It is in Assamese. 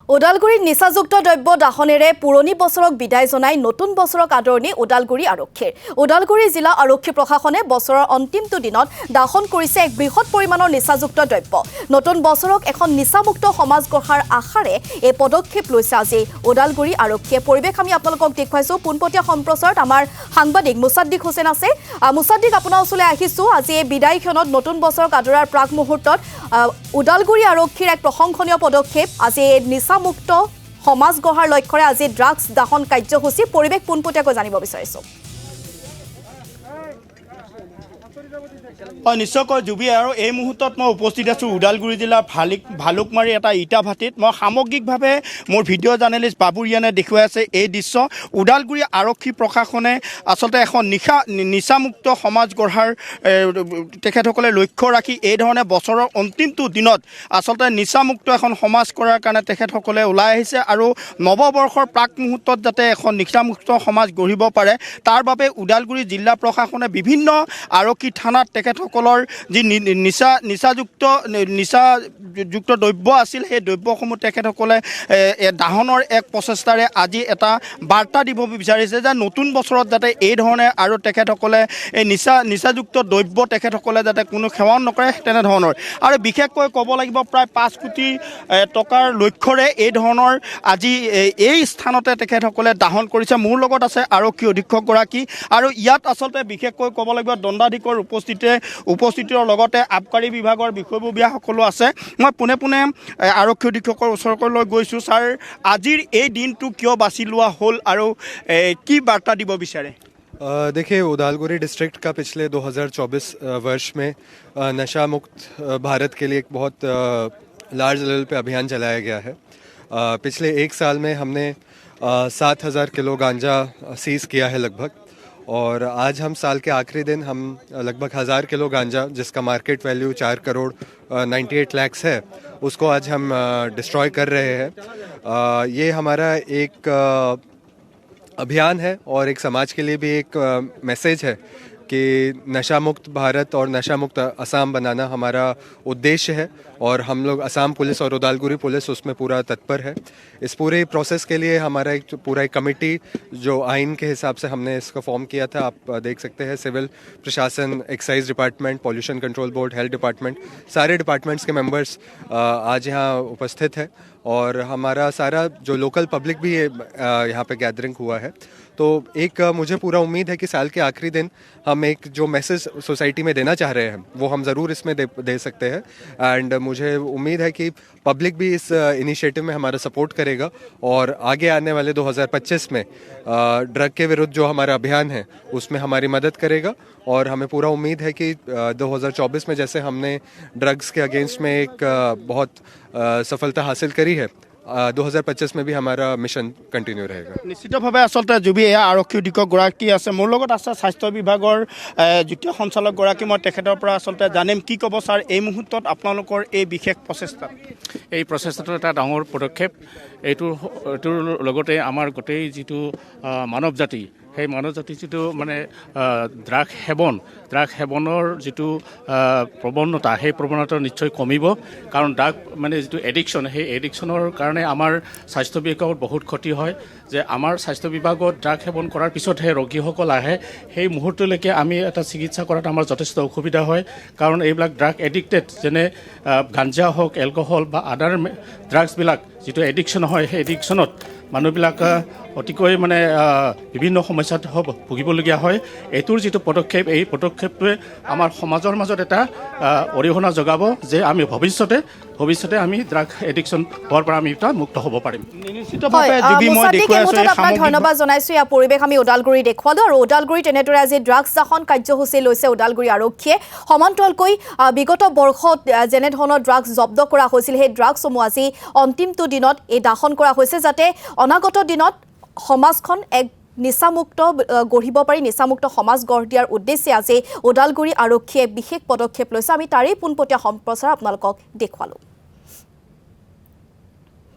ওদালগুৰিত নিচাযুক্ত দ্ৰব্য দাহনেৰে পুৰণি বছৰক বিদায় জনাই নতুন বছৰক আদৰণি ওদালগুৰি আৰক্ষীৰ। ওদালগুৰি জিলা আৰক্ষী প্ৰশাসনে বছৰৰ অন্তিমটো দিনত দাহন কৰিছে এক বৃহৎ পৰিমাণৰ নিচাযুক্ত দ্ৰব্য। নতুন বছৰক এখন নিচামুক্ত সমাজ গঢ়াৰ আশাৰে এই পদক্ষেপ লৈছে আজি ওদালগুৰি আৰক্ষীয়ে। পৰিৱেশ আমি আপোনালোকক দেখুৱাইছো। পোনপটীয়া সম্প্ৰচাৰত আমাৰ সাংবাদিক মুছাদ্দিক হুছেইন আছে। মুছাদ্দিক, আপোনাৰ ওচৰলৈ আহিছো। আজি এই বিদায় ক্ষণত নতুন বছৰক আদৰাৰ প্ৰাক মুহূৰ্তত ওদালগুৰি আৰক্ষীৰ এক প্ৰশংসনীয় পদক্ষেপ। আজি নিচামুক্ত সমাজ গঢ়াৰ লক্ষ্যৰে আজি ড্ৰাগছ দাহন কাৰ্যসূচী। পৰিৱেশ পোনপটীয়াকৈ জানিব বিচাৰিছো। নিশ্চয়কৈ জুবি, আৰু এই মুহূৰ্তত মই উপস্থিত আছোঁ ওদালগুৰি জিলাৰ ভালুকমাৰী এটা ইটা ভাটিত। মই সামগ্ৰিকভাৱে মোৰ ভিডিঅ' জাৰ্নেলিষ্ট বাবু ৰিয়ানে দেখুৱাই আছে এই দৃশ্য। ওদালগুৰি আৰক্ষী প্ৰশাসনে আচলতে এখন নিচামুক্ত সমাজ গঢ়াৰ তেখেতসকলে লক্ষ্য ৰাখি এই ধৰণে বছৰৰ অন্তিমটো দিনত আচলতে নিচামুক্ত এখন সমাজ কৰাৰ কাৰণে তেখেতসকলে ওলাই আহিছে, আৰু নৱবৰ্ষৰ প্ৰাক মুহূৰ্তত যাতে এখন নিচামুক্ত সমাজ গঢ়িব পাৰে তাৰ বাবে ওদালগুৰি জিলা প্ৰশাসনে বিভিন্ন আৰক্ষী থানাত তেখেতসকলৰ যি নিচাযুক্ত দ্ৰব্য আছিল সেই দ্ৰব্যসমূহ তেখেতসকলে দাহনৰ এক প্ৰচেষ্টাৰে আজি এটা বাৰ্তা দিব বিচাৰিছে যে নতুন বছৰত যাতে এই ধৰণে আৰু তেখেতসকলে এই নিচাযুক্ত দ্ৰব্য তেখেতসকলে যাতে কোনো সেৱন নকৰে তেনেধৰণৰ। আৰু বিশেষকৈ ক'ব লাগিব প্ৰায় 5 কোটি টকাৰ লক্ষ্যৰে এই ধৰণৰ আজি এই স্থানতে তেখেতসকলে দাহন কৰিছে। মোৰ লগত আছে আৰক্ষী অধীক্ষকগৰাকী, আৰু ইয়াত আচলতে বিশেষকৈ ক'ব লাগিব দণ্ডাধীশৰ উপস্থিতিৰ লগতে আবকাৰী বিভাগৰ বিষয়ববীয়াসকলো আছে। মই পোনে পোনে আৰক্ষী অধীক্ষকৰ ওচৰলৈ গৈছোঁ। ছাৰ, আজিৰ এই দিনটো কিয় বাছি লোৱা হ'ল আৰু কি বাৰ্তা দিব বিচাৰে? देखिए, उदालगुरी डिस्ट्रिक्ट का पिछले 2024 वर्ष में नशा मुक्त भारत के लिए एक बहुत लार्ज लेवल पे अभियान चलाया गया है। पिछले 1 साल में हमने 7,000 किलो गांजा सीज़ किया है लगभग, और आज हम साल के आखिरी दिन हम लगभग 1,000 किलो गांजा, जिसका मार्केट वैल्यू 4 करोड़ 98 लाख है, उसको आज हम डिस्ट्रॉय कर रहे हैं। ये हमारा एक अभियान है और एक समाज के लिए भी एक मैसेज है कि नशा मुक्त भारत और नशा मुक्त असम बनाना हमारा उद्देश्य है, और हम लोग असम पुलिस और उदालगुरी पुलिस उसमें पूरा तत्पर है। इस पूरे प्रोसेस के लिए हमारा एक पूरा एक कमेटी जो आइन के हिसाब से हमने इसको फॉर्म किया था, आप देख सकते हैं, सिविल प्रशासन, excise department, pollution control board, health department, सारे डिपार्टमेंट्स के मेंबर्स आज यहाँ उपस्थित है, और हमारा सारा जो लोकल पब्लिक भी यहाँ पे गैदरिंग हुआ है। तो एक मुझे पूरा उम्मीद है कि साल के आखिरी दिन हम एक जो मैसेज सोसाइटी में देना चाह रहे हैं वो हम ज़रूर इसमें दे सकते हैं। एंड मुझे उम्मीद है कि पब्लिक भी इस इनिशिएटिव में हमारा सपोर्ट करेगा, और आगे आने वाले 2025 में ड्रग के विरुद्ध जो हमारा अभियान है उसमें हमारी मदद करेगा। और हमें पूरा उम्मीद है कि 2024 में जैसे हमने ड्रग्स के अगेंस्ट में एक बहुत सफलता हासिल करी है, 2025 में भी हमारा मिशन कंटिन्यू रहेगा। নিশ্চিতভাৱে আচলতে জুবি, এয়া আৰক্ষী অধীক্ষকগৰাকী আছে মোৰ লগত, আছে স্বাস্থ্য বিভাগৰ যুটীয় সঞ্চালকগৰাকী। মই তেখেতৰ পৰা আচলতে জানিম কি ক'ব ছাৰ এই মুহূৰ্তত আপোনালোকৰ এই বিশেষ প্ৰচেষ্টা। এই প্ৰচেষ্টাটো এটা ডাঙৰ পদক্ষেপ। এইটোৰ লগতে আমাৰ গোটেই যিটো মানৱ জাতি, সেই মানৱ জাতি যিটো মানে ড্ৰাগ সেৱনৰ যিটো প্ৰৱণতা, সেই প্ৰৱণতা নিশ্চয় কমিব। কাৰণ ড্ৰাগ মানে যিটো এডিকশ্যন, সেই এডিকশ্যনৰ কাৰণে আমাৰ স্বাস্থ্য বিভাগত বহুত ক্ষতি হয়। যে আমাৰ স্বাস্থ্য বিভাগত ড্ৰাগ সেৱন কৰাৰ পিছতহে ৰোগীসকল আহে, সেই মুহূৰ্তলৈকে আমি এটা চিকিৎসা কৰাত আমাৰ যথেষ্ট অসুবিধা হয়। কাৰণ এইবিলাক ড্ৰাগ এডিক্টেড, যেনে গাঞ্জা হওক, এলকহল বা আদাৰ ড্ৰাগছবিলাক যিটো এডিকশ্যন হয়, সেই এডিকশ্যনত মানুহবিলাক অতিকৈ মানে বিভিন্ন সমস্যাত ভুগিবলগীয়া হয়। এইটোৰ যিটো পদক্ষেপ, এই পদক্ষেপটোৱে আমাৰ সমাজৰ মাজত এটা অৰিহণা যোগাব যে আমি ভৱিষ্যতে আমি ড্ৰাগ এডিকশ্যন হোৱাৰ পৰা আমি এটা মুক্ত হ'ব পাৰিম। ধন্যবাদ জনাইছো। ইয়াৰ পৰিৱেশ আমি ওদালগুৰি দেখুৱালো, আৰু ওদালগুৰিত এনেদৰে আজি ড্ৰাগছ দাহন কাৰ্যসূচী লৈছে ওদালগুৰি আৰক্ষীয়ে। সমান্তৰালকৈ বিগত বৰ্ষত যেনেধৰণৰ ড্ৰাগছ জব্দ কৰা হৈছিল, সেই ড্ৰাগছসমূহ আজি অন্তিমটো দিনত এই দাহন কৰা হৈছে, যাতে অনাগত দিনত সমাজখন এক নিচামুক্ত গঢ়িব পাৰি, নিচামুক্ত সমাজ গঢ় দিয়াৰ উদ্দেশ্যে আজি ওদালগুৰি আৰক্ষীয়ে বিশেষ পদক্ষেপ লৈছে। আমি তাৰেই পোনপটীয়া সম্প্ৰচাৰ আপোনালোকক দেখুৱালোঁ।